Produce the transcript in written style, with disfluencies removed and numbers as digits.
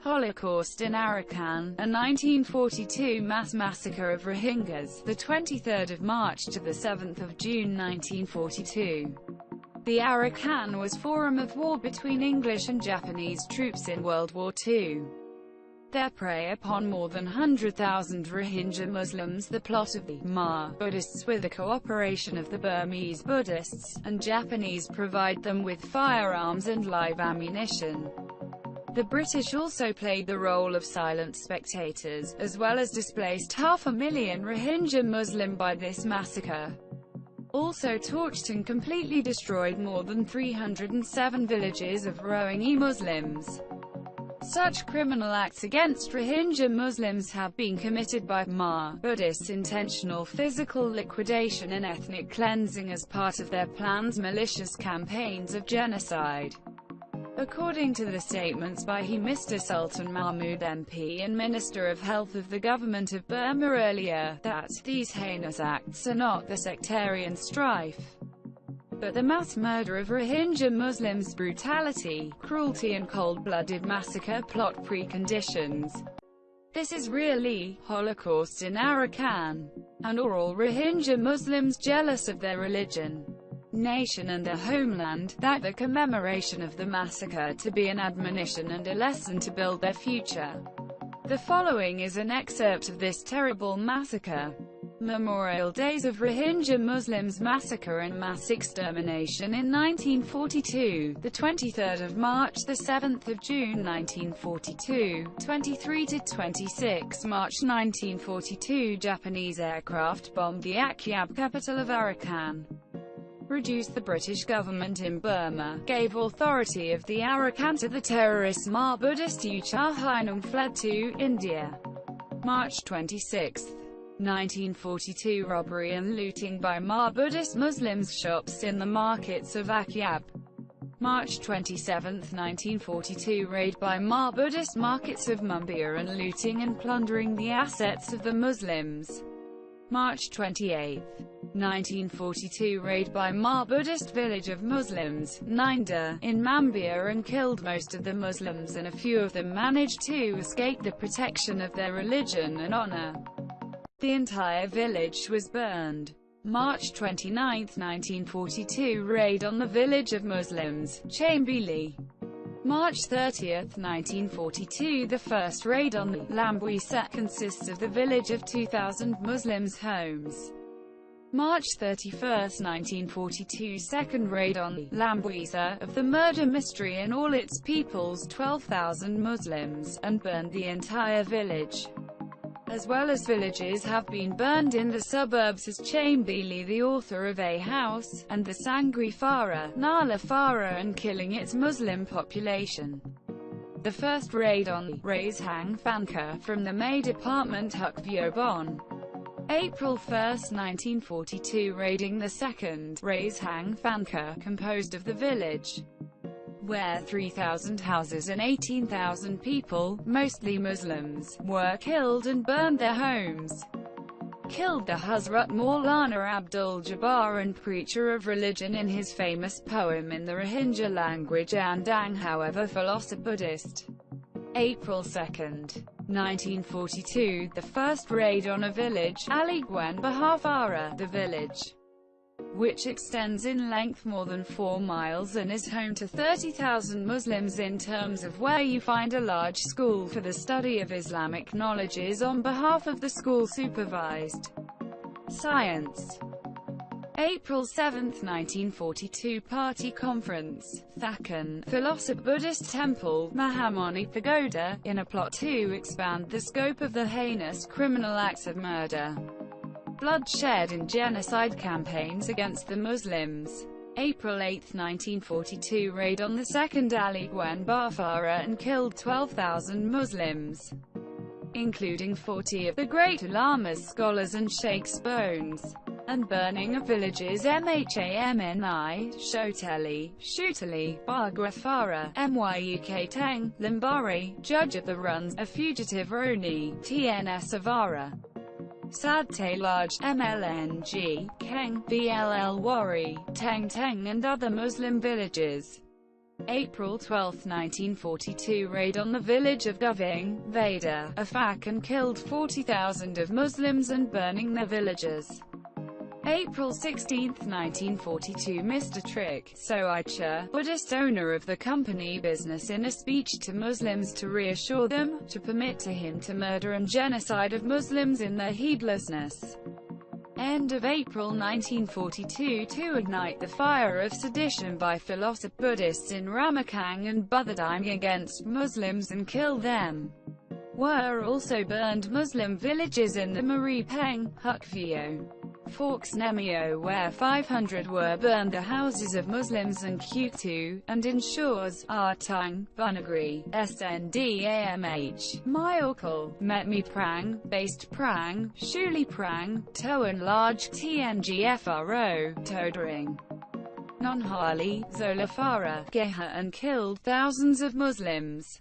Holocaust in Arakan, a 1942 mass massacre of Rohingyas, the 23rd of March to the 7th of June 1942. The Arakan was forum of war between English and Japanese troops in World War II. Their prey upon more than 100,000 Rohingya Muslims, the plot of the Magh Buddhists with the cooperation of the Burmese Buddhists, and Japanese provide them with firearms and live ammunition. The British also played the role of silent spectators, as well as displaced 500,000 Rohingya Muslim by this massacre. Also torched and completely destroyed more than 307 villages of Rohingya Muslims. Such criminal acts against Rohingya Muslims have been committed by Magh Buddhists intentional physical liquidation and ethnic cleansing as part of their planned malicious campaigns of genocide. According to the statements by Mr. Sultan Mahmood MP and Minister of Health of the Government of Burma earlier, that these heinous acts are not the sectarian strife, but the mass murder of Rohingya Muslims, brutality, cruelty and cold-blooded massacre plot preconditions. This is really Holocaust in Arakan. And are all Rohingya Muslims jealous of their religion, nation and their homeland, that the commemoration of the massacre to be an admonition and a lesson to build their future? The following is an excerpt of this terrible massacre. Memorial Days of Rohingya Muslims Massacre and Mass Extermination in 1942, the 23rd of March, the 7th of June 1942, 23 to 26 March 1942. Japanese aircraft bombed the Akyab capital of Arakan. Reduced the British government in Burma, gave authority of the Arakan to the terrorist Magh Buddhist Heinous fled to India. March 26, 1942 Robbery and looting by Magh Buddhist Muslims shops in the markets of Akyab. March 27, 1942 Raid by Magh Buddhist markets of Mumbai and looting and plundering the assets of the Muslims. March 28, 1942 Raid by Magh Buddhist village of Muslims, Ninda, in Mumbai and killed most of the Muslims, and a few of them managed to escape the protection of their religion and honor. The entire village was burned. March 29, 1942 Raid on the village of Muslims, Chambili. March 30, 1942 The first raid on the Lambuisa consists of the village of 2,000 Muslims' homes. March 31, 1942 Second raid on the Lambuisa of the murder mystery and all its peoples, 12,000 Muslims, and burned the entire village. As well as villages have been burned in the suburbs as Chambili, the author of A House, and the Sangri Farah, Nala Farah, and killing its Muslim population. The first raid on the Raise Hang Fanka from the May Department Hukvyobon. April 1, 1942 Raiding the second Raise Hang Fanka, composed of the village, where 3,000 houses and 18,000 people, mostly Muslims, were killed and burned their homes. Killed the Hazrat Maulana Abdul Jabbar and preacher of religion in his famous poem in the Rohingya language Andang, however philosopher Buddhist. April 2, 1942 The first raid on a village, Aligwen Bahafara, the village, which extends in length more than 4 miles and is home to 30,000 Muslims in terms of where you find a large school for the study of Islamic knowledges on behalf of the school-supervised science. April 7, 1942 Party Conference, Thakan, Philosopher Buddhist Temple, Mahamani Pagoda, in a plot to expand the scope of the heinous criminal acts of murder, bloodshed and genocide campaigns against the Muslims. April 8, 1942 Raid on the second Aligwen Bafara and killed 12,000 Muslims, including 40 of the great Ulamas, scholars and sheikhs' bones, and burning of villages Mhamni, Shoteli, Shutali, Bagwafara, Myuk Teng, Limbari, Judge of the Runs, a fugitive Roni, TNS Avara, Sadte Large, MLNG, Keng, BLL Wari, Teng Teng and other Muslim villages. April 12, 1942 raid on the village of Goving, Veda, Afak and killed 40,000 of Muslims and burning their villages. April 16, 1942 Mr. Trick Soicha, Buddhist owner of the company business in a speech to Muslims to reassure them, to permit to him to murder and genocide of Muslims in their heedlessness. End of April 1942 to ignite the fire of sedition by philosopher Buddhists in Ramakang and Buthadime against Muslims and kill them. Were also burned Muslim villages in the Maripeng, Hukvio, Forks Nemio where 500 were burned, the houses of Muslims and Kutu, and in Shores, Artung, Bunagri, Sndamh, Myokal, Metmi Prang, Based Prang, Shuli Prang, Toan Large Tngfro, Todering, Nonhali, Zolafara, Geha and killed thousands of Muslims.